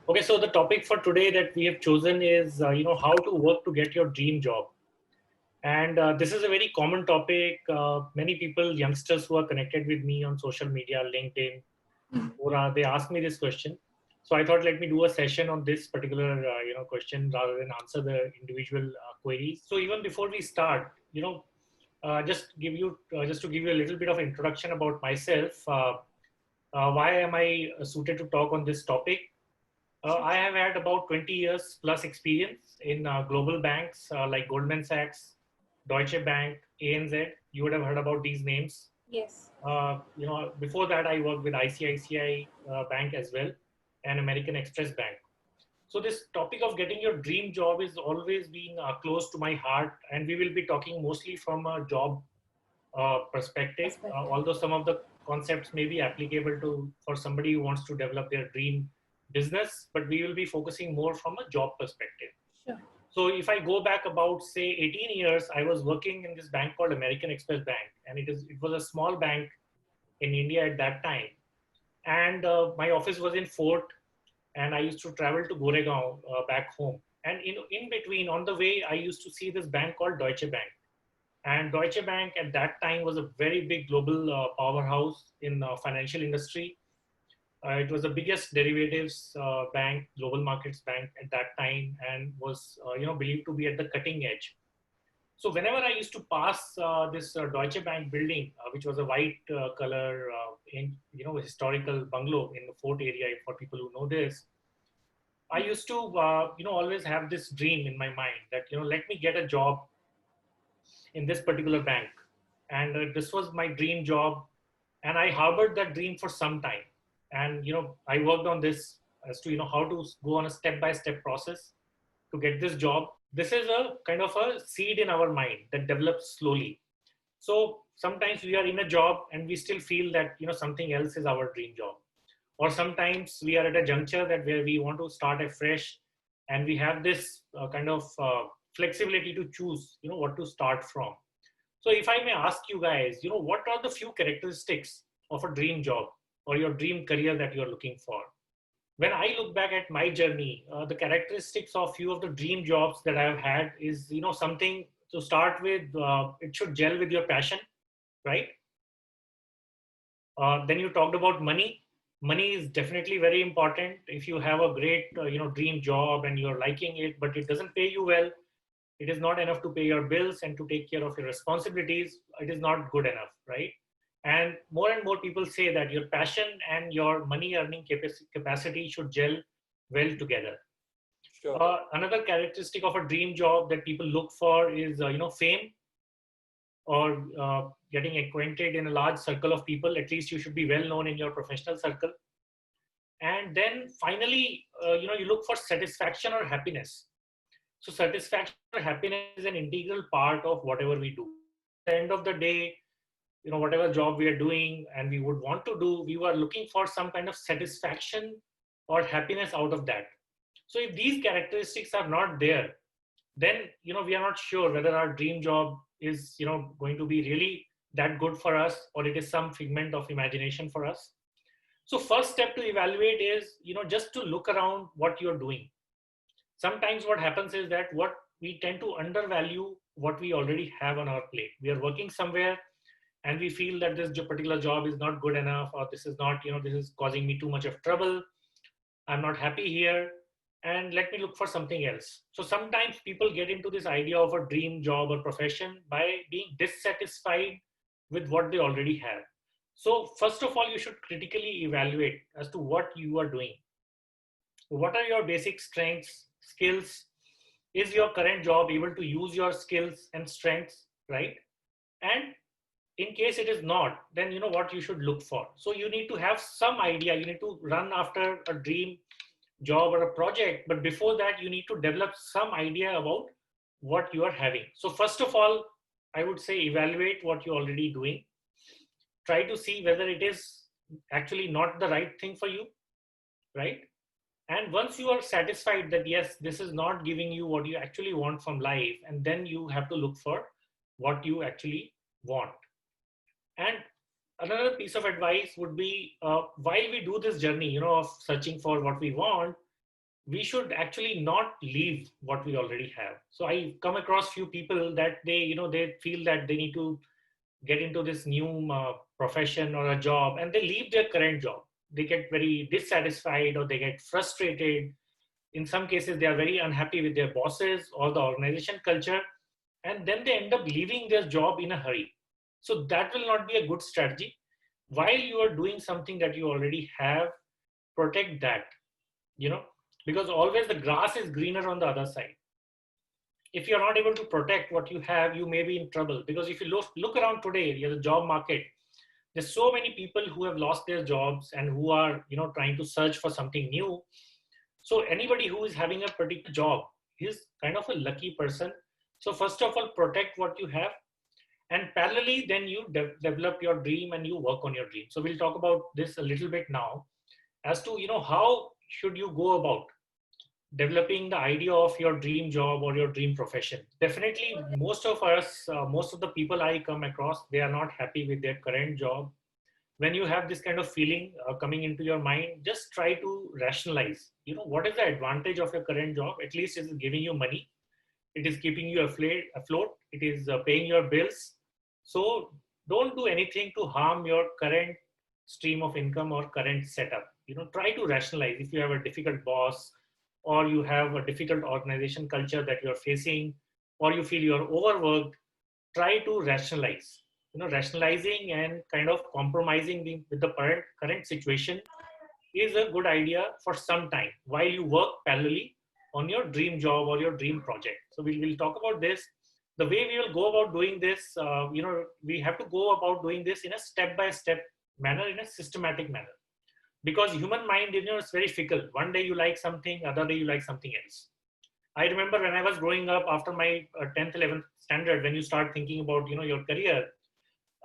Okay, so the topic for today that we have chosen is, how to work to get your dream job. And this is a very common topic. Many people, youngsters who are connected with me on social media, LinkedIn, or they ask me this question. So I thought, let me do a session on this particular, question rather than answer the individual queries. So even before we start, just to give you a little bit of introduction about myself. Why am I suited to talk on this topic? Sure. I have had about 20 years plus experience in global banks like Goldman Sachs, Deutsche Bank, ANZ. You would have heard about these names. Yes. Before that, I worked with ICICI Bank as well and American Express Bank. So this topic of getting your dream job is always been close to my heart, and we will be talking mostly from a job perspective. Perspective. Although some of the concepts may be applicable to for somebody who wants to develop their dream business, but we will be focusing more from a job perspective. Sure. So if I go back about say 18 years, I was working in this bank called American Express Bank, and it was a small bank in India at that time. And my office was in Fort, and I used to travel to Goregaon back home. And in between, on the way, I used to see this bank called Deutsche Bank. And Deutsche Bank at that time was a very big global powerhouse in financial industry. It was the biggest derivatives bank, global markets bank at that time, and was believed to be at the cutting edge. So whenever I used to pass this Deutsche Bank building, which was a white color, in historical bungalow in the Fort area, for people who know this, I used to always have this dream in my mind that let me get a job in this particular bank, and this was my dream job, and I harbored that dream for some time. And I worked on this as to how to go on a step by step process to get this job. This is a kind of a seed in our mind that develops slowly. So sometimes we are in a job and we still feel that something else is our dream job, or sometimes we are at a juncture that where we want to start afresh, and we have this kind of flexibility to choose what to start from. So if I may ask you guys, what are the few characteristics of a dream job or your dream career that you're looking for? When I look back at my journey, the characteristics of few of the dream jobs that I've had is, something to start with. It should gel with your passion, right? Then you talked about money. Money is definitely very important. If you have a great, dream job and you're liking it, but it doesn't pay you well, it is not enough to pay your bills and to take care of your responsibilities. It is not good enough, right? And more people say that your passion and your money earning capacity should gel well together. Sure. Another characteristic of a dream job that people look for is fame, or getting acquainted in a large circle of people. At least you should be well known in your professional circle. And then finally, you look for satisfaction or happiness. So satisfaction or happiness is an integral part of whatever we do. At the end of the day, whatever job we are doing and we would want to do, we are looking for some kind of satisfaction or happiness out of that. So if these characteristics are not there, then we are not sure whether our dream job is going to be really that good for us, or it is some figment of imagination for us. So first step to evaluate is just to look around what you're doing. Sometimes what happens is that what we tend to undervalue what we already have on our plate. We are working somewhere and we feel that this particular job is not good enough, or this is not, this is causing me too much of trouble. I'm not happy here, and let me look for something else. So sometimes people get into this idea of a dream job or profession by being dissatisfied with what they already have. So first of all, you should critically evaluate as to what you are doing. What are your basic strengths, skills? Is your current job able to use your skills and strengths, right? And in case it is not, then what you should look for. So you need to have some idea. You need to run after a dream job or a project, but before that you need to develop some idea about what you are having. So first of all, I would say evaluate what you're already doing. Try to see whether it is actually not the right thing for you, right? And once you are satisfied that yes, this is not giving you what you actually want from life, and then you have to look for what you actually want. And another piece of advice would be, while we do this journey of searching for what we want, we should actually not leave what we already have. So I come across few people that they feel that they need to get into this new profession or a job, and they leave their current job. They get very dissatisfied or they get frustrated. In some cases, they are very unhappy with their bosses or the organization culture, and then they end up leaving their job in a hurry. So that will not be a good strategy. While you are doing something that you already have, protect that, you know, because always the grass is greener on the other side. If you're not able to protect what you have, you may be in trouble. Because if you look around today, the job market, there's so many people who have lost their jobs and who are trying to search for something new. So anybody who is having a particular job is kind of a lucky person. So first of all, protect what you have, and parallelly then you develop your dream and you work on your dream. So we'll talk about this a little bit now, as to how should you go about developing the idea of your dream job or your dream profession. Definitely, most of us, most of the people I come across, they are not happy with their current job. When you have this kind of feeling coming into your mind, just try to rationalize. What is the advantage of your current job? At least it is giving you money. It is keeping you afloat. It is paying your bills. So don't do anything to harm your current stream of income or current setup. Try to rationalize. If you have a difficult boss, or you have a difficult organization culture that you're facing, or you feel you're overworked, try to rationalize. Rationalizing and kind of compromising with the current situation is a good idea for some time while you work parallelly on your dream job or your dream project. So we'll talk about this. The way we will go about doing this, we have to go about doing this in a step-by-step manner, in a systematic manner, because human mind, is very fickle. One day you like something, other day you like something else. I remember when I was growing up, after my 10th 11th standard, when you start thinking about your career,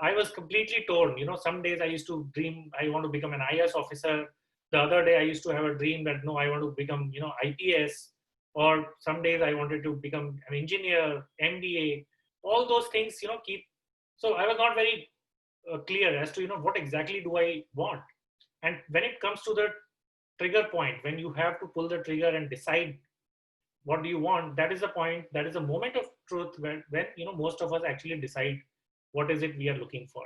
I was completely torn. Some days I used to dream I want to become an IS officer. The other day I used to have a dream that no, I want to become IPS. Or some days I wanted to become an engineer, MBA. All those things keep. So I was not very clear as to what exactly do I want. And when it comes to the trigger point, when you have to pull the trigger and decide what do you want, that is the point, that is a moment of truth when most of us actually decide what is it we are looking for.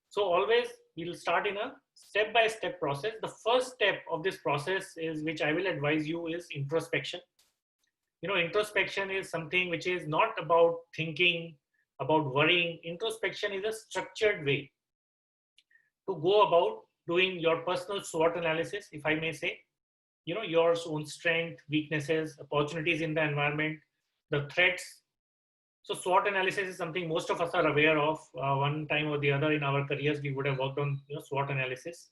So always we'll start in a step-by-step process. The first step of this process is, which I will advise you, is introspection. Introspection is something which is not about thinking, about worrying. Introspection is a structured way to go about doing your personal SWOT analysis, if I may say. Your own strength, weaknesses, opportunities in the environment, the threats. So SWOT analysis is something most of us are aware of. One time or the other in our careers, we would have worked on SWOT analysis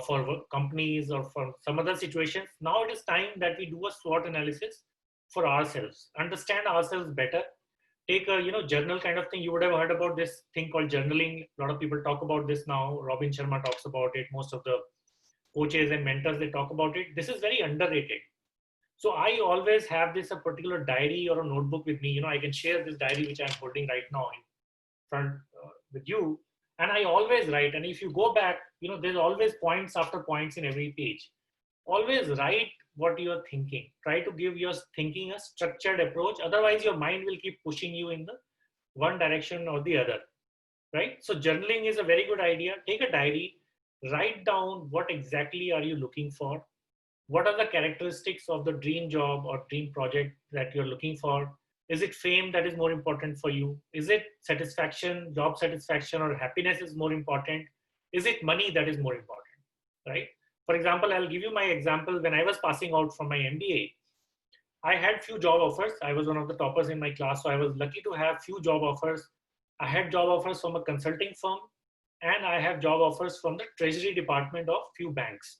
for companies or for some other situations. Now it is time that we do a SWOT analysis for ourselves, understand ourselves better. Take a journal kind of thing. You would have heard about this thing called journaling. A lot of people talk about this now. Robin Sharma talks about it. Most of the coaches and mentors, they talk about it. This is very underrated. So I always have this a particular diary or a notebook with me. I can share this diary which I'm holding right now in front with you, and I always write. And if you go back, there's always points after points in every page. Always write what you are thinking. Try to give your thinking a structured approach. Otherwise, your mind will keep pushing you in the one direction or the other. Right? So journaling is a very good idea. Take a diary, write down what exactly are you looking for. What are the characteristics of the dream job or dream project that you're looking for? Is it fame that is more important for you? Is it satisfaction, job satisfaction, or happiness is more important? Is it money that is more important, right? For example, I'll give you my example. When I was passing out from my MBA, I had few job offers. I was one of the toppers in my class, so I was lucky to have few job offers. I had job offers from a consulting firm, and I have job offers from the treasury department of few banks,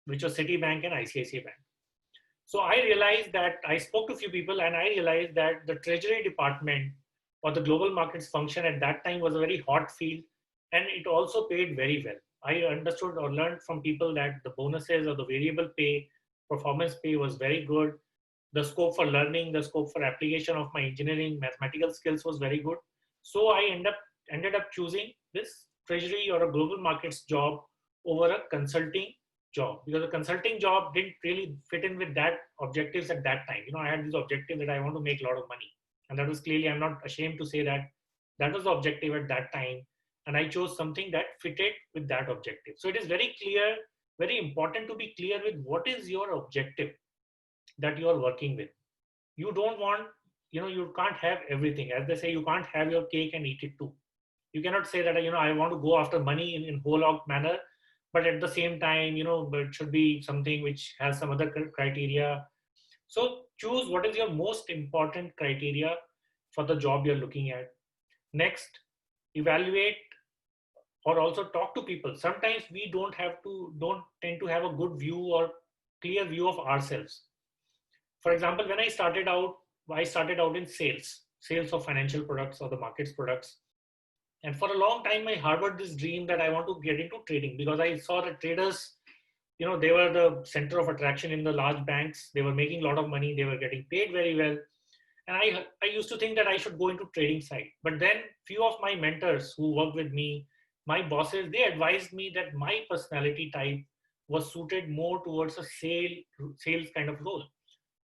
which was Citibank and ICICI Bank. So I realized that I spoke to a few people, and I realized that the treasury department or the global markets function at that time was a very hot field, and it also paid very well. I understood or learned from people that the bonuses or the variable pay, performance pay was very good. The scope for learning, the scope for application of my engineering, mathematical skills was very good. So I ended up choosing this treasury or a global markets job over a consulting job, because the consulting job didn't really fit in with that objectives at that time. I had this objective that I want to make a lot of money, and that was clearly, I'm not ashamed to say that that was the objective at that time, and I chose something that fitted with that objective. So it is very clear, very important to be clear with what is your objective that you are working with. You don't want, you can't have everything. As they say, you can't have your cake and eat it too. You cannot say that, I want to go after money in whole hog manner, but at the same time, but it should be something which has some other criteria. So choose what is your most important criteria for the job you're looking at. Next, evaluate or also talk to people. Sometimes we don't tend to have a good view or clear view of ourselves. For example, when I started out in sales of financial products or the markets products. And for a long time, I harbored this dream that I want to get into trading, because I saw that traders, they were the center of attraction in the large banks. They were making a lot of money. They were getting paid very well. And I used to think that I should go into trading side. But then few of my mentors who worked with me, my bosses, they advised me that my personality type was suited more towards a sales kind of role,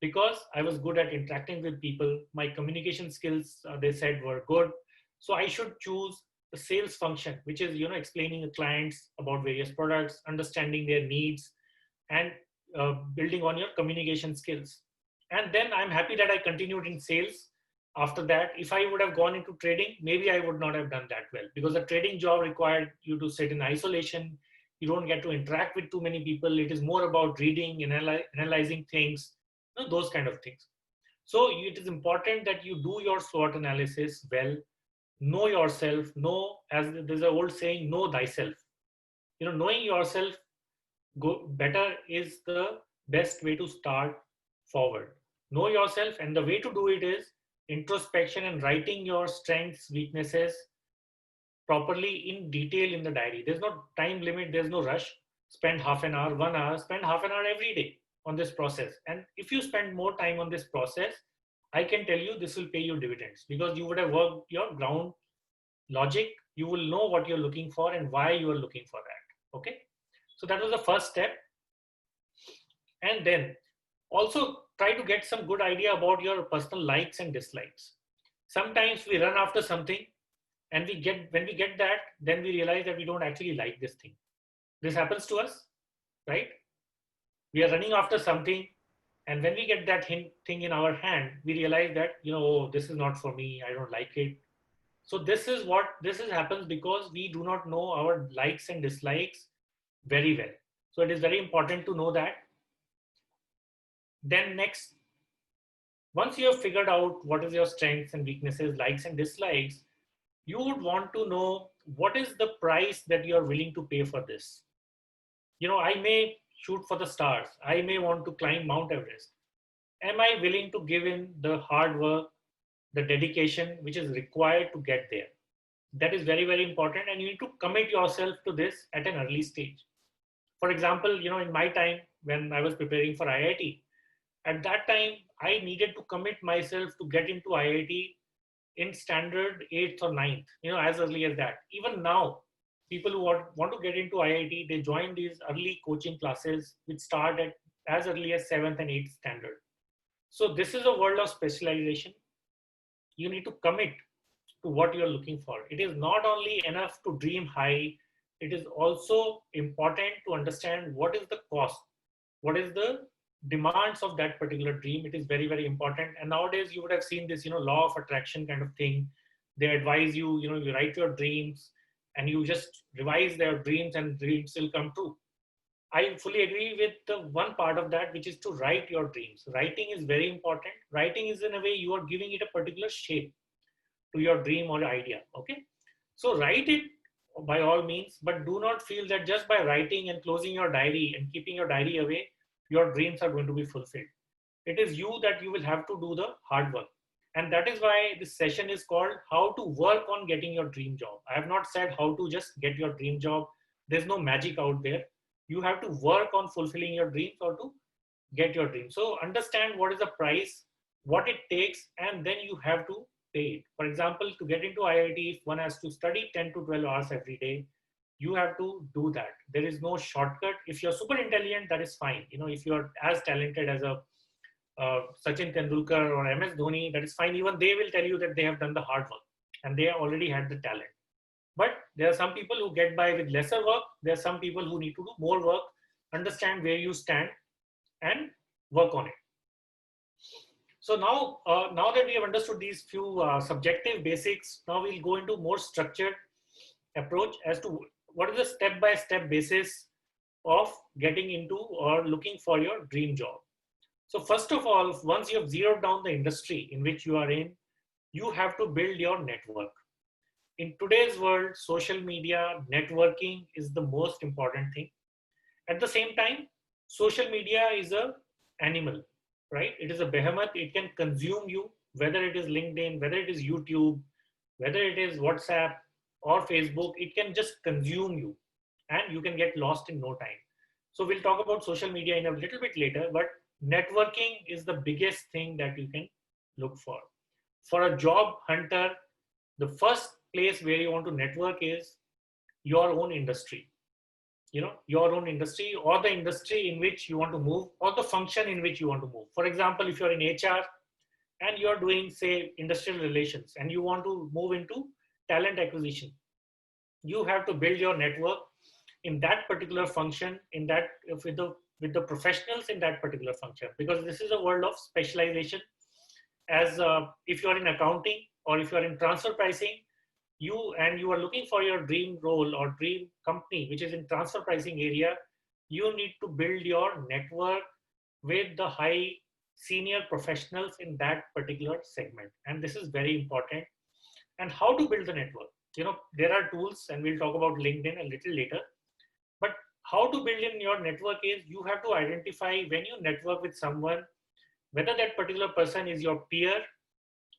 because I was good at interacting with people. My communication skills, they said, were good. So I should choose the sales function, which is, explaining to clients about various products, understanding their needs, and building on your communication skills. And then I'm happy that I continued in sales. After that, if I would have gone into trading, maybe I would not have done that well, because a trading job required you to sit in isolation. You don't get to interact with too many people. It is more about reading, analyzing things, those kind of things. So it is important that you do your SWOT analysis well, know yourself, as there's an old saying, know thyself. Knowing yourself better is the best way to start forward. Know yourself, and the way to do it is introspection and writing your strengths, weaknesses properly in detail in the diary. There's no time limit, there's no rush. Spend half an hour, 1 hour, spend half an hour every day on this process. And if you spend more time on this process, I can tell you this will pay you dividends, because you would have worked your ground logic. You will know what you're looking for and why you are looking for that. Okay. So that was the first step. And then also try to get some good idea about your personal likes and dislikes. Sometimes we run after something, and when we get that, then we realize that we don't actually like this thing. This happens to us, right? We are running after something, and when we get that thing in our hand, we realize that, oh, this is not for me. I don't like it. So this happens because we do not know our likes and dislikes very well. So it is very important to know that. Then next, once you have figured out what is your strengths and weaknesses, likes and dislikes, you would want to know what is the price that you are willing to pay for this. I may shoot for the stars. I may want to climb Mount Everest. Am I willing to give in the hard work, the dedication which is required to get there? That is very, very important, and you need to commit yourself to this at an early stage. For example, in my time when I was preparing for IIT, at that time, I needed to commit myself to get into IIT in standard 8th or 9th, as early as that. Even now, people who want to get into IIT, they join these early coaching classes which start at as early as 7th and 8th standard. So this is a world of specialization. You need to commit to what you're looking for. It is not only enough to dream high, it is also important to understand what is the cost, what is the demands of that particular dream. It is very, very important. And nowadays you would have seen this, law of attraction kind of thing. They advise you, you write your dreams and you just revise their dreams, and dreams will come true. I fully agree with the one part of that, which is to write your dreams. Writing is very important. Writing is, in a way, you are giving it a particular shape to your dream or idea. Okay. So write it by all means, but do not feel that just by writing and closing your diary and keeping your diary away, your dreams are going to be fulfilled. It is you that you will have to do the hard work. And that is why this session is called How to Work on Getting Your Dream Job. I have not said how to just get your dream job. There's no magic out there. You have to work on fulfilling your dreams or to get your dream. So understand what is the price, what it takes, and then you have to pay it. For example, to get into IIT, if one has to study 10 to 12 hours every day, You have to do that. There is no shortcut. If you're super intelligent, that is fine. If you're as talented as a Sachin Tendulkar or MS Dhoni, that is fine. Even they will tell you that they have done the hard work and they already had the talent. But there are some people who get by with lesser work. There are some people who need to do more work, understand where you stand, and work on it. So now that we have understood these few subjective basics, now we'll go into more structured approach as to what is the step-by-step basis of getting into or looking for your dream job. So first of all, once you have zeroed down the industry in which you are in, you have to build your network. In today's world, social media, networking is the most important thing. At the same time, social media is an animal, right? It is a behemoth. It can consume you, whether it is LinkedIn, whether it is YouTube, whether it is WhatsApp or Facebook. It can just consume you and you can get lost in no time. So we'll talk about social media in a little bit later, but networking is the biggest thing that you can look for. For a job hunter, the first place where you want to network is your own industry. Your own industry or the industry in which you want to move or the function in which you want to move. For example, if you're in HR and you're doing, say, industrial relations and you want to move into talent acquisition, you have to build your network in that particular function, in that with the professionals in that particular function, because this is a world of specialization. As if you are in accounting or if you are in transfer pricing, you are looking for your dream role or dream company, which is in transfer pricing area, you need to build your network with the high senior professionals in that particular segment. And this is very important. And how to build the network? There are tools, and we'll talk about LinkedIn a little later. But how to build in your network is you have to identify when you network with someone, whether that particular person is your peer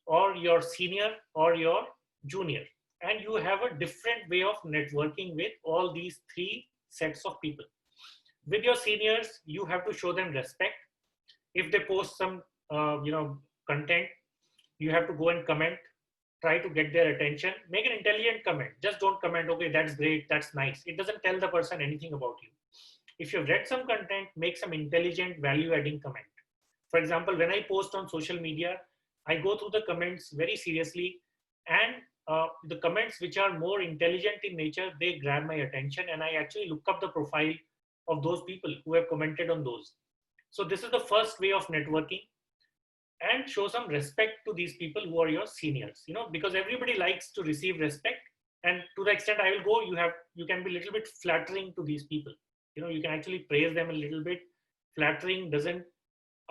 or your senior or your junior. And you have a different way of networking with all these three sets of people. With your seniors, you have to show them respect. If they post some, content, you have to go and comment, try to get their attention, make an intelligent comment. Just don't comment, okay, that's great, that's nice. It doesn't tell the person anything about you. If you've read some content, make some intelligent value-adding comment. For example, when I post on social media, I go through the comments very seriously, and the comments which are more intelligent in nature, they grab my attention, and I actually look up the profile of those people who have commented on those. So this is the first way of networking, and show some respect to these people who are your seniors, because everybody likes to receive respect. And to the extent I will go, you can be a little bit flattering to these people. You can actually praise them a little bit. Flattering doesn't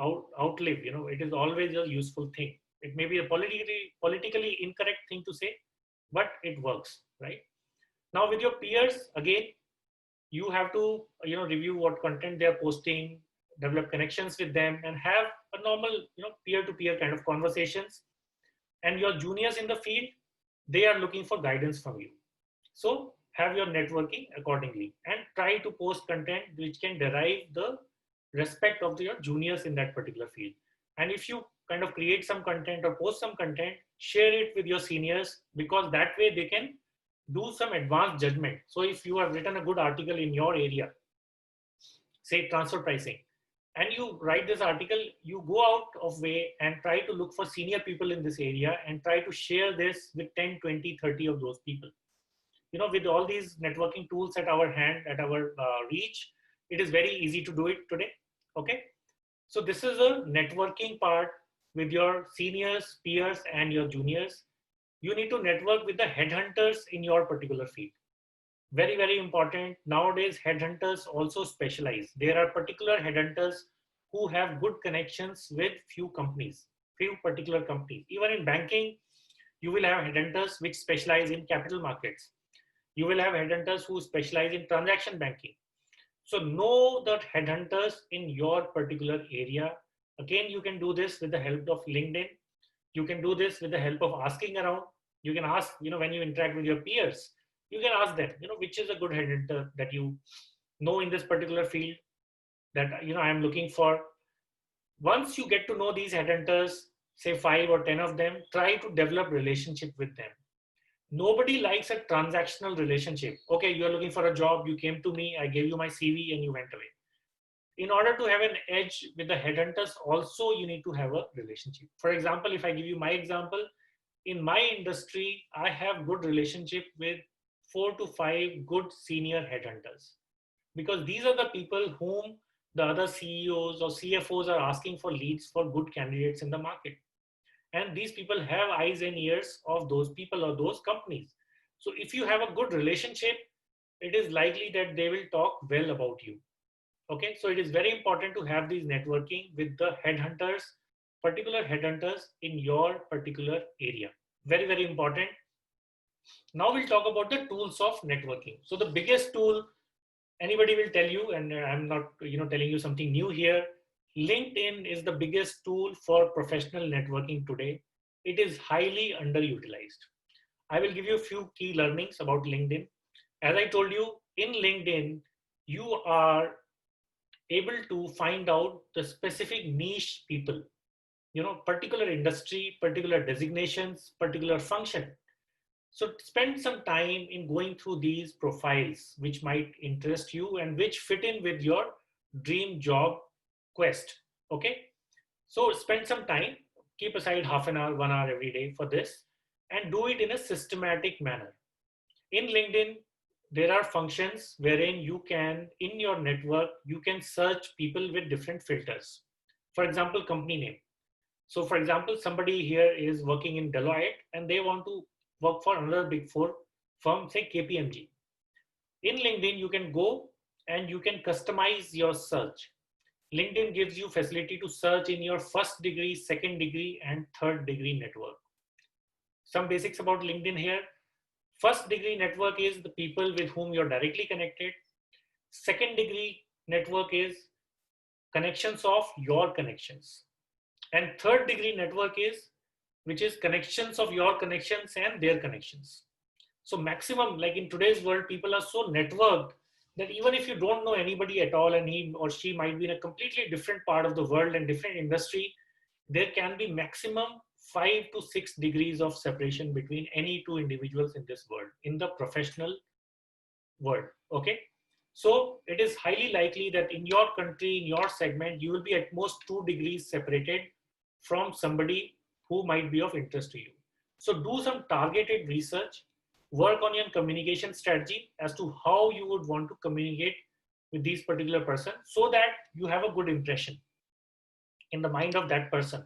outlive, it is always a useful thing. It may be a politically incorrect thing to say, but it works, right? Now with your peers, again, you have to, review what content they're posting, develop connections with them, and have a normal, peer-to-peer kind of conversations. And your juniors in the field, they are looking for guidance from you. So have your networking accordingly and try to post content which can derive the respect of your juniors in that particular field. And if you kind of create some content or post some content, share it with your seniors, because that way they can do some advanced judgment. So if you have written a good article in your area, say transfer pricing, and you write this article, you go out of way and try to look for senior people in this area and try to share this with 10, 20, 30 of those people. With all these networking tools at our hand, at our reach, it is very easy to do it today. Okay. So this is a networking part with your seniors, peers, and your juniors. You need to network with the headhunters in your particular field. Very, very important. Nowadays, headhunters also specialize. There are particular headhunters who have good connections with few companies, few particular companies. Even in banking, you will have headhunters which specialize in capital markets. You will have headhunters who specialize in transaction banking. So know the headhunters in your particular area. Again, you can do this with the help of LinkedIn. You can do this with the help of asking around. You can ask, when you interact with your peers, you can ask them, which is a good headhunter that you know in this particular field that, I'm looking for. Once you get to know these headhunters, say 5 or 10 of them, try to develop relationship with them. Nobody likes a transactional relationship. Okay, you're looking for a job, you came to me, I gave you my CV and you went away. In order to have an edge with the headhunters, also you need to have a relationship. For example, if I give you my example, in my industry, I have good relationship with 4 to 5 good senior headhunters, because these are the people whom the other CEOs or CFOs are asking for leads for good candidates in the market. And these people have eyes and ears of those people or those companies. So if you have a good relationship, it is likely that they will talk well about you. Okay, so it is very important to have these networking with the headhunters, particular headhunters in your particular area. Very, very important. Now we'll talk about the tools of networking. So the biggest tool anybody will tell you, and I'm not telling you something new here, LinkedIn is the biggest tool for professional networking today. It is highly underutilized. I will give you a few key learnings about LinkedIn. As I told you, in LinkedIn, you are able to find out the specific niche people, particular industry, particular designations, particular function. So spend some time in going through these profiles which might interest you and which fit in with your dream job quest. Okay. So spend some time, keep aside half an hour, 1 hour every day for this, and do it in a systematic manner. In LinkedIn, there are functions wherein you can, in your network, you can search people with different filters. For example, company name. So for example, somebody here is working in Deloitte and they want to work for another big four firm, say KPMG. In LinkedIn, you can go and you can customize your search. LinkedIn gives you facility to search in your first degree, second degree, and third degree network. Some basics about LinkedIn here. First degree network is the people with whom you're directly connected. Second degree network is connections of your connections. And third degree network is, which is connections of your connections and their connections. So maximum, like in today's world, people are so networked that even if you don't know anybody at all and he or she might be in a completely different part of the world and different industry, there can be maximum 5 to 6 degrees of separation between any two individuals in this world, in the professional world. Okay. So it is highly likely that in your country, in your segment, you will be at most 2 degrees separated from somebody who might be of interest to you. So do some targeted research, work on your communication strategy as to how you would want to communicate with these particular person so that you have a good impression in the mind of that person.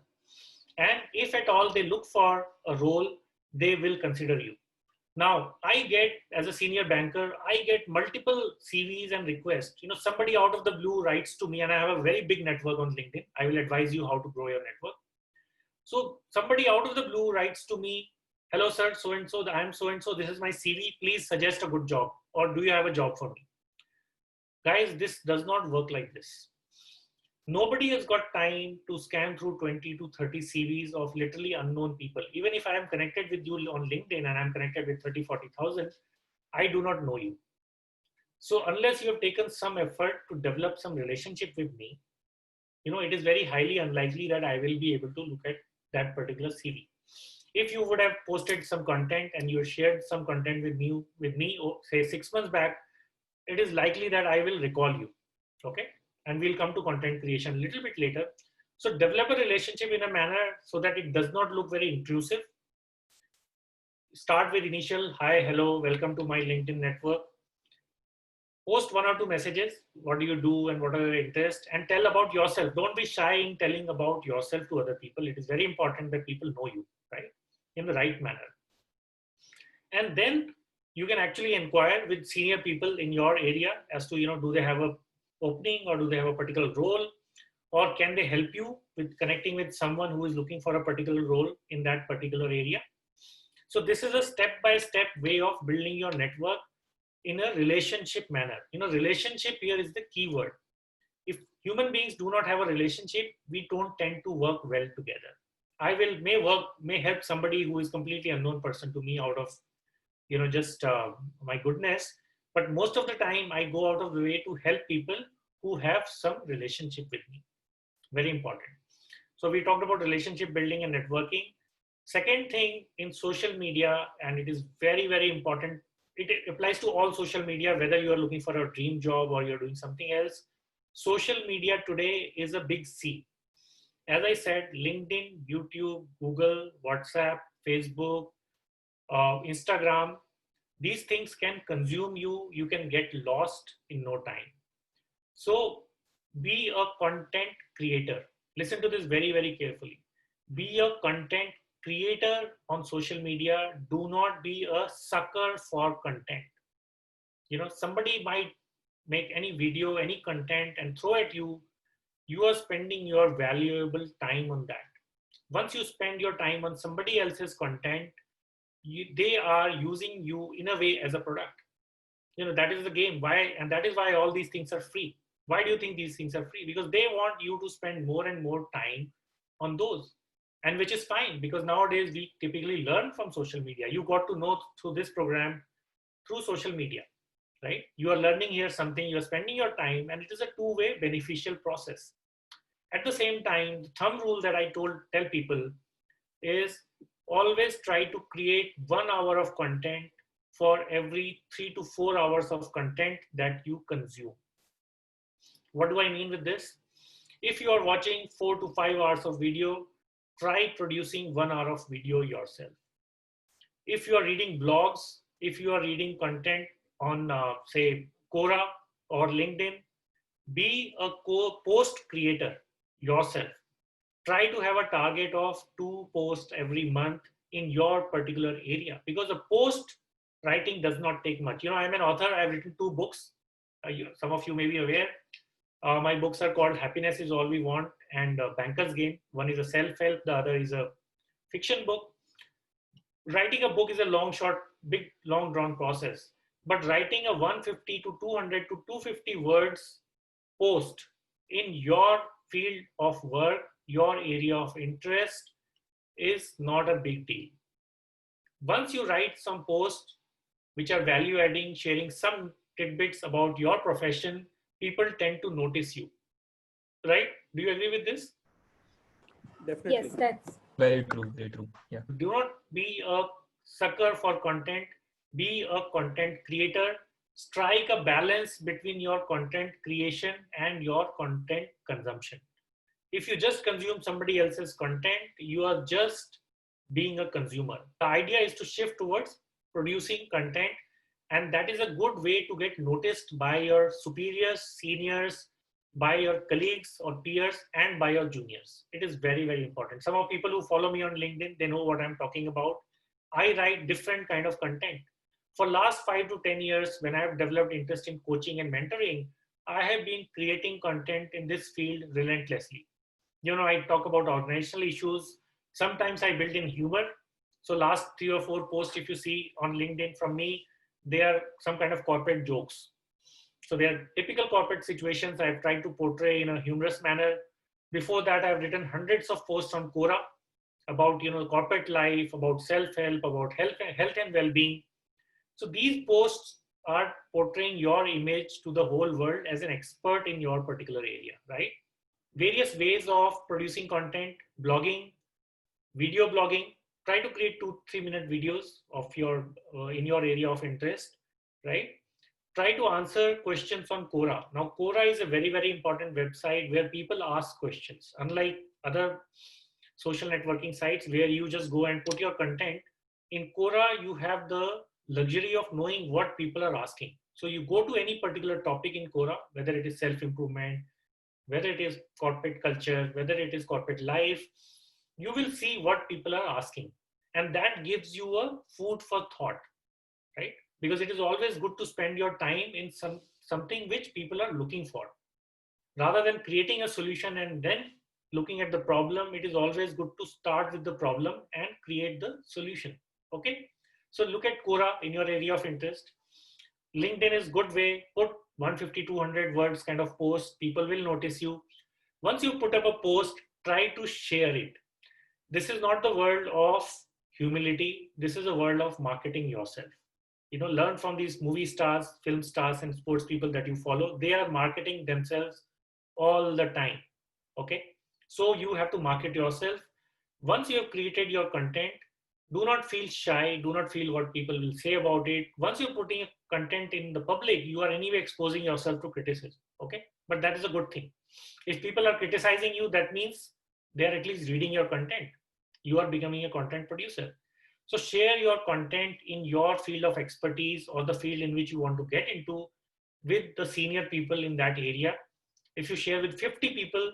And if at all they look for a role, they will consider you. Now, I get, as a senior banker, I get multiple CVs and requests. Somebody out of the blue writes to me, and I have a very big network on LinkedIn. I will advise you how to grow your network. So somebody out of the blue writes to me, hello, sir, so-and-so, I'm so-and-so, this is my CV, please suggest a good job, or do you have a job for me? Guys, this does not work like this. Nobody has got time to scan through 20 to 30 CVs of literally unknown people. Even if I am connected with you on LinkedIn and I'm connected with 30, 40,000, I do not know you. So unless you have taken some effort to develop some relationship with me, it is very highly unlikely that I will be able to look at that particular CV. If you would have posted some content and you shared some content with me, say 6 months back, it is likely that I will recall you. Okay. And we'll come to content creation a little bit later. So develop a relationship in a manner so that it does not look very intrusive. Start with initial, hi, hello, welcome to my LinkedIn network. Post 1 or 2 messages. What do you do and what are your interests? And tell about yourself. Don't be shy in telling about yourself to other people. It is very important that people know you, right? In the right manner. And then you can actually inquire with senior people in your area as to, do they have a opening or do they have a particular role, or can they help you with connecting with someone who is looking for a particular role in that particular area. So this is a step-by-step way of building your network in a relationship manner. Relationship here is the key word. If human beings do not have a relationship, we don't tend to work well together. I may help somebody who is completely unknown person to me out of just my goodness. But most of the time, I go out of the way to help people who have some relationship with me. Very important. So we talked about relationship building and networking. Second thing in social media, and it is very, very important, it applies to all social media, whether you are looking for a dream job or you're doing something else. Social media today is a big C. As I said, LinkedIn, YouTube, Google, WhatsApp, Facebook, Instagram, these things can consume you. You can get lost in no time. So be a content creator. Listen to this very, very carefully. Be a content creator on social media. Do not be a sucker for content. Somebody might make any video, any content and throw at you. You are spending your valuable time on that. Once you spend your time on somebody else's content, they are using you in a way as a product. That is the game. Why? And that is why all these things are free. Why do you think these things are free? Because they want you to spend more and more time on those. And which is fine, because nowadays we typically learn from social media. You got to know through this program, through social media, right? You are learning here something, you're spending your time, and it is a two-way beneficial process. At the same time, the thumb rule that I tell people is always try to create 1 hour of content for every 3 to 4 hours of content that you consume. What do I mean with this? If you are watching 4 to 5 hours of video, try producing 1 hour of video yourself. If you are reading blogs, if you are reading content on say Quora or LinkedIn, be a post creator yourself. Try to have a target of 2 posts every month in your particular area, because a post writing does not take much. I'm an author. I've written 2 books. Some of you may be aware. My books are called Happiness is All We Want and Banker's Game. One is a self-help, the other is a fiction book. Writing a book is a long, drawn process. But writing a 150 to 200 to 250 words post in your field of work, your area of interest, is not a big deal. Once you write some posts which are value adding, sharing some tidbits about your profession, people tend to notice you, right? Do you agree with this? Definitely. Yes, that's very true. Very true. Yeah. Do not be a sucker for content. Be a content creator. Strike a balance between your content creation and your content consumption. If you just consume somebody else's content, you are just being a consumer. The idea is to shift towards producing content, and that is a good way to get noticed by your superiors, seniors, by your colleagues or peers, and by your juniors. It is very, very important. Some of people who follow me on LinkedIn, they know what I'm talking about. I write different kind of content. For last 5 to 10 years, when I have developed interest in coaching and mentoring, I have been creating content in this field relentlessly. I talk about organizational issues. Sometimes I build in humor. So last 3 or 4 posts, if you see on LinkedIn from me, they are some kind of corporate jokes. So they are typical corporate situations I've tried to portray in a humorous manner. Before that, I've written hundreds of posts on Quora about corporate life, about self-help, about health and well-being. So these posts are portraying your image to the whole world as an expert in your particular area, right? Various ways of producing content: blogging, video blogging. Try to create 2-3 minute videos of your in your area of interest, right? Try to answer questions on Quora. Now, Quora is a very, very important website where people ask questions. Unlike other social networking sites where you just go and put your content, in Quora, you have the luxury of knowing what people are asking. So you go to any particular topic in Quora, whether it is self-improvement, whether it is corporate culture, whether it is corporate life, you will see what people are asking. And that gives you a food for thought, right? Because it is always good to spend your time in something which people are looking for. Rather than creating a solution and then looking at the problem, it is always good to start with the problem and create the solution, okay? So look at Quora in your area of interest. LinkedIn is good way, put 150, 200 words kind of post, people will notice you. Once you put up a post, try to share it. This is not the world of humility. This is a world of marketing yourself. Learn from these movie stars, film stars, and sports people that you follow. They are marketing themselves all the time, okay? So you have to market yourself. Once you have created your content, do not feel shy, do not feel what people will say about it. Once you're putting content in the public, you are anyway exposing yourself to criticism. Okay, but that is a good thing. If people are criticizing you, that means they are at least reading your content. You are becoming a content producer. So share your content in your field of expertise or the field in which you want to get into with the senior people in that area. If you share with 50 people,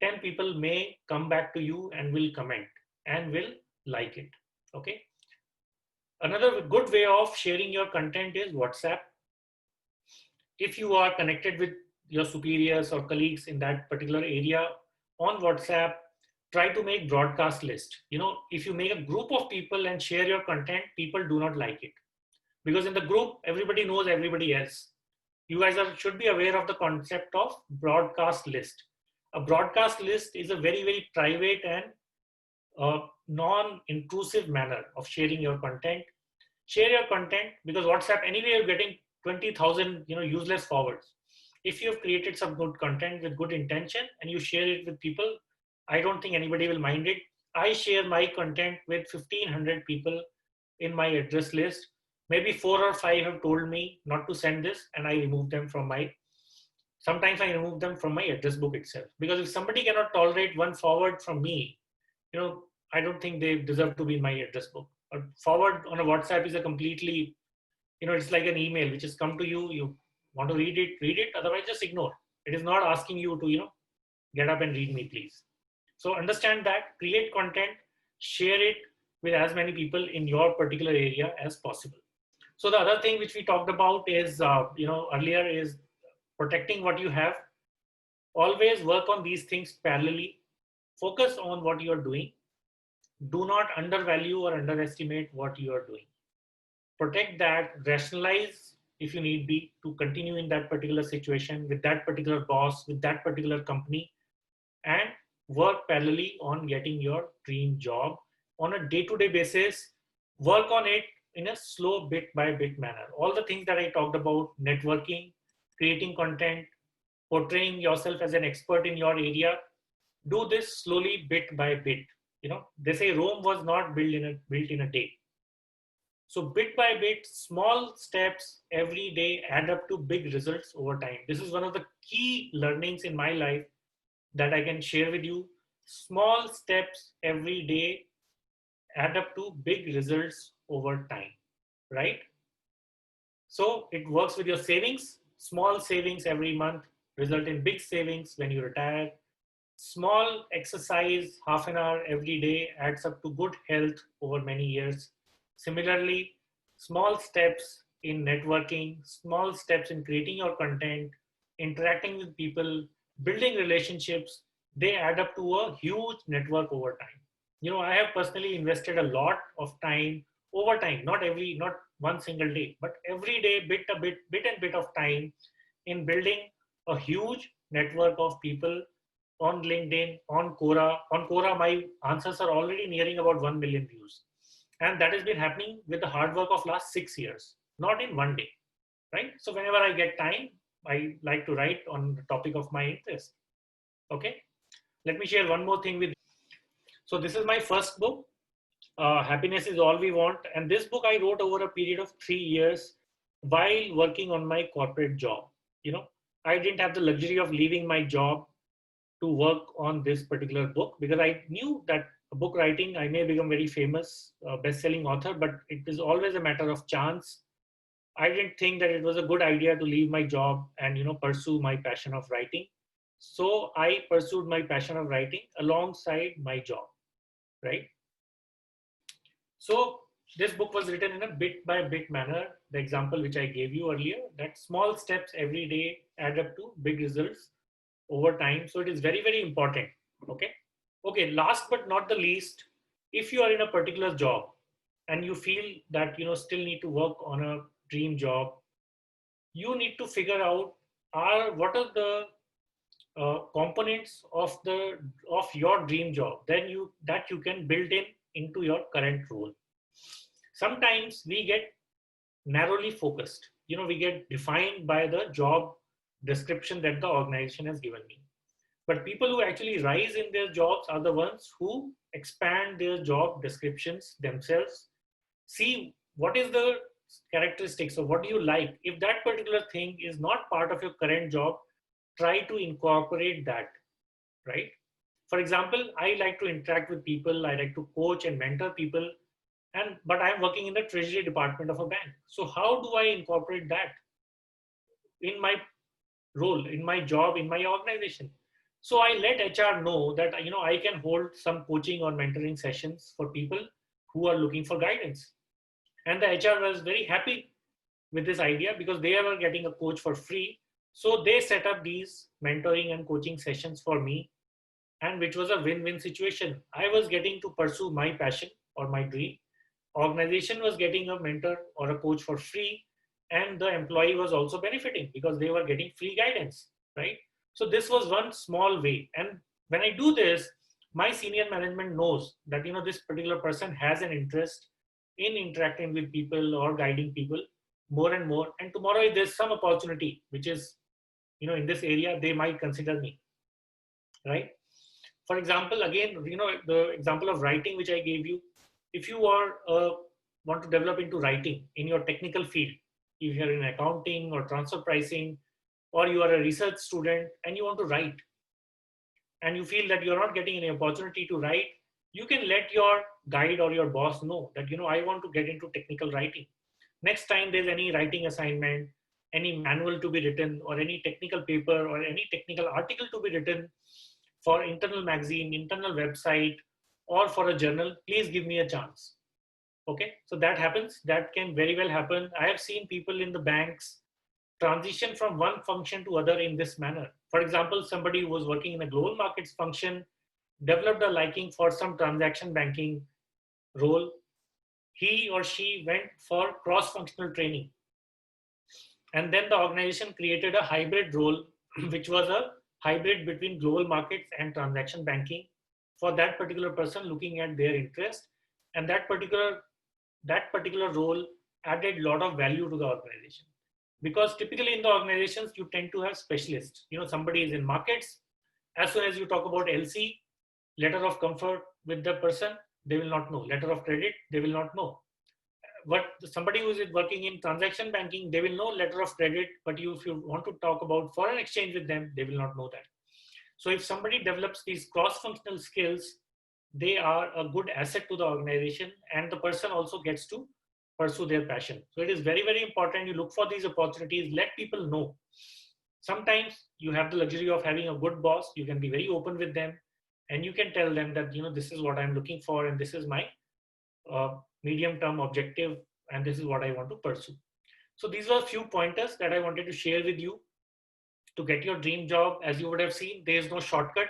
10 people may come back to you and will comment and will like it. Okay. Another good way of sharing your content is WhatsApp. If you are connected with your superiors or colleagues in that particular area on WhatsApp, try to make broadcast list. If you make a group of people and share your content, people do not like it because in the group, everybody knows everybody else. You guys should be aware of the concept of broadcast list. A broadcast list is a very, very private and non-intrusive manner of sharing your content. Share your content because WhatsApp anyway you're getting 20,000 useless forwards. If you have created some good content with good intention and you share it with people, I don't think anybody will mind it. I share my content with 1,500 people in my address list. Maybe 4 or 5 have told me not to send this, and I remove them from my. Sometimes I remove them from my address book itself because if somebody cannot tolerate one forward from me, I don't think they deserve to be in my address book. A forward on a WhatsApp is a completely, it's like an email which has come to you. You want to read it. Otherwise, just ignore. It is not asking you to, get up and read me, please. So understand that, create content, share it with as many people in your particular area as possible. So the other thing which we talked about is, earlier is protecting what you have. Always work on these things parallelly. Focus on what you are doing. Do not undervalue or underestimate what you are doing. Protect that, rationalize if you need be to continue in that particular situation with that particular boss, with that particular company, and work parallelly on getting your dream job on a day-to-day basis. Work on it in a slow bit by bit manner. All the things that I talked about, networking, creating content, portraying yourself as an expert in your area, do this slowly bit by bit. They say Rome was not built in a day. So bit by bit, small steps every day add up to big results over time. This is one of the key learnings in my life that I can share with you. Small steps every day add up to big results over time, right? So it works with your savings. Small savings every month result in big savings when you retire. Small exercise, half an hour every day, adds up to good health over many years. Similarly, small steps in networking, small steps in creating your content, interacting with people, building relationships, they add up to a huge network over time. I have personally invested a lot of time over time, not one single day, but every day, bit and bit of time in building a huge network of people on LinkedIn, on Quora. On Quora, my answers are already nearing about 1 million views. And that has been happening with the hard work of last 6 years, not in one day, right? So whenever I get time, I like to write on the topic of my interest. Okay. Let me share one more thing with you. So this is my first book, Happiness is All We Want. And this book I wrote over a period of 3 years while working on my corporate job. I didn't have the luxury of leaving my job to work on this particular book because I knew that book writing, I may become very famous, best-selling author, but it is always a matter of chance. I didn't think that it was a good idea to leave my job and pursue my passion of writing. So I pursued my passion of writing alongside my job, right? So this book was written in a bit by bit manner. The example which I gave you earlier, that small steps every day add up to big results over time. So it is very, very important. Okay. Last but not the least, if you are in a particular job and you feel that still need to work on a dream job, you need to figure out what are the components of your dream job that you can build into your current role. Sometimes we get narrowly focused. We get defined by the job description that the organization has given me. But people who actually rise in their jobs are the ones who expand their job descriptions themselves, see what is the characteristics of what do you like. If that particular thing is not part of your current job, try to incorporate that, right? For example, I like to interact with people, I like to coach and mentor people, and but I'm working in the treasury department of a bank. So how do I incorporate that in my role, in my job, in my organization? So I let HR know that I can hold some coaching or mentoring sessions for people who are looking for guidance. And the HR was very happy with this idea because they were getting a coach for free. So they set up these mentoring and coaching sessions for me, and which was a win-win situation. I was getting to pursue my passion or my dream. Organization was getting a mentor or a coach for free, and the employee was also benefiting because they were getting free guidance, right? So this was one small way. And when I do this, my senior management knows that this particular person has an interest in interacting with people or guiding people more and more. And tomorrow, if there's some opportunity which is in this area, they might consider me, right? For example, again, the example of writing which I gave you. If you are want to develop into writing in your technical field, if you're in accounting or transfer pricing, or you are a research student and you want to write, and you feel that you're not getting any opportunity to write, you can let your guide or your boss know that I want to get into technical writing. Next time there's any writing assignment, any manual to be written, or any technical paper or any technical article to be written for internal magazine, internal website, or for a journal, please give me a chance. Okay, so that happens. That can very well happen. I have seen people in the banks transition from one function to other in this manner. For example, somebody who was working in a global markets function developed a liking for some transaction banking role. He or she went for cross-functional training. And then the organization created a hybrid role, which was a hybrid between global markets and transaction banking for that particular person looking at their interest. And that particular role added a lot of value to the organization. Because typically in the organizations, you tend to have specialists. Somebody is in markets. As soon as you talk about LC, letter of comfort with the person, they will not know. Letter of credit, they will not know. But somebody who is working in transaction banking, they will know letter of credit, but if you want to talk about foreign exchange with them, they will not know that. So if somebody develops these cross-functional skills, they are a good asset to the organization, and the person also gets to pursue their passion. So it is very, very important you look for these opportunities, let people know. Sometimes you have the luxury of having a good boss. You can be very open with them, and you can tell them that, this is what I'm looking for, and this is my medium-term objective, and this is what I want to pursue. So these were a few pointers that I wanted to share with you to get your dream job. As you would have seen, there is no shortcut.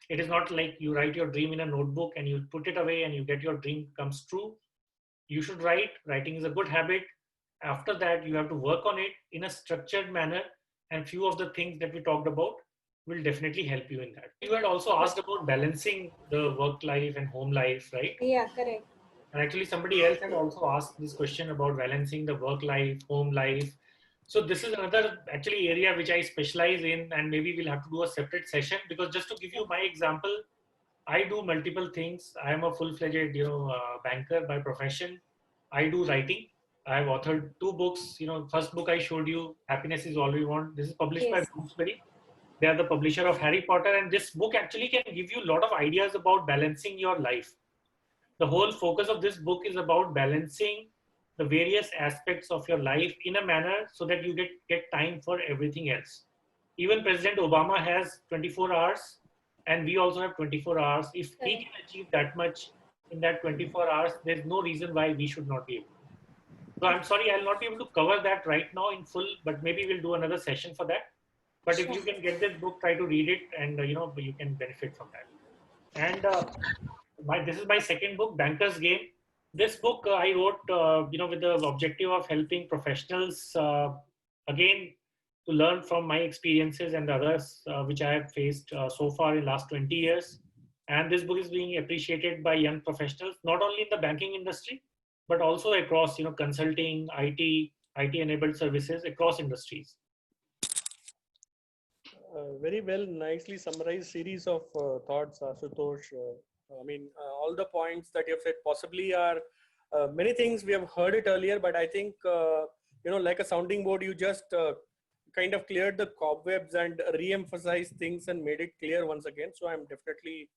It is not like you write your dream in a notebook and you put it away and you get your dream comes true. You should write. Writing is a good habit. After that, you have to work on it in a structured manner, and few of the things that we talked about will definitely help you in that. You had also asked about balancing the work life and home life, right? Yeah, correct. And actually, somebody else had also asked this question about balancing the work life, home life. So this is another actually area which I specialize in, and maybe we'll have to do a separate session, because just to give you my example, I do multiple things. I am a full-fledged, banker by profession. I do writing. I have authored 2 books. First book I showed you, Happiness is All We Want. This is published by Bloomsbury. They are the publisher of Harry Potter, and this book actually can give you a lot of ideas about balancing your life. The whole focus of this book is about balancing the various aspects of your life in a manner so that you get time for everything else. Even President Obama has 24 hours, and we also have 24 hours. If he can achieve that much in that 24 hours, there's no reason why we should not be able to. So I'm sorry, I'll not be able to cover that right now in full, but maybe we'll do another session for that. But if you can get this book, try to read it, and you can benefit from that. And this is my second book, Banker's Game. This book I wrote, with the objective of helping professionals, again, to learn from my experiences and others which I have faced so far in last 20 years. And this book is being appreciated by young professionals, not only in the banking industry, but also across, consulting, IT-enabled services across industries. Very well, nicely summarized series of thoughts, Ashutosh. All the points that you've said possibly are many things we have heard it earlier, but I think, like a sounding board, you just kind of cleared the cobwebs and re-emphasized things and made it clear once again. So I'm definitely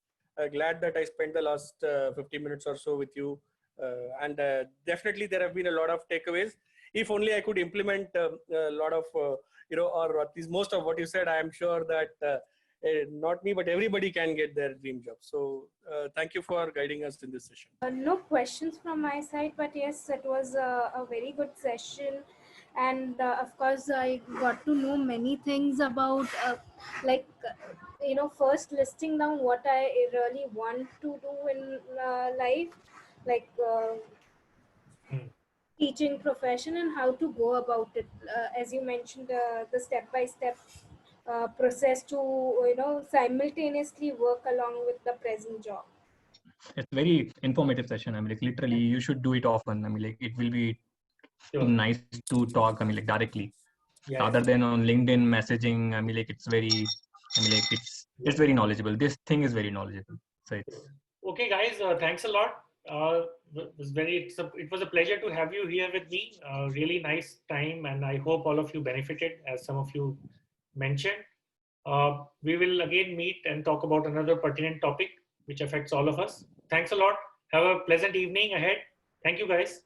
glad that I spent the last 50 minutes or so with you. And definitely there have been a lot of takeaways. If only I could implement a lot of or at least most of what you said, I am sure that not me, but everybody can get their dream job. So thank you for guiding us in this session. No questions from my side, but yes, it was a very good session. And of course, I got to know many things about, first listing down what I really want to do in life, like teaching profession and how to go about it. As you mentioned, the step-by-step process to simultaneously work along with the present job. It's very informative session. I mean, like literally, you should do it often. I mean, like it will be Sure. nice to talk. I mean, like directly, rather than on LinkedIn messaging. I mean, like it's very knowledgeable. This thing is very knowledgeable. So it's Okay, guys. Thanks a lot. It was a pleasure to have you here with me. Really nice time, and I hope all of you benefited, as some of you mentioned. We will again meet and talk about another pertinent topic which affects all of us. Thanks a lot. Have a pleasant evening ahead. Thank you, guys.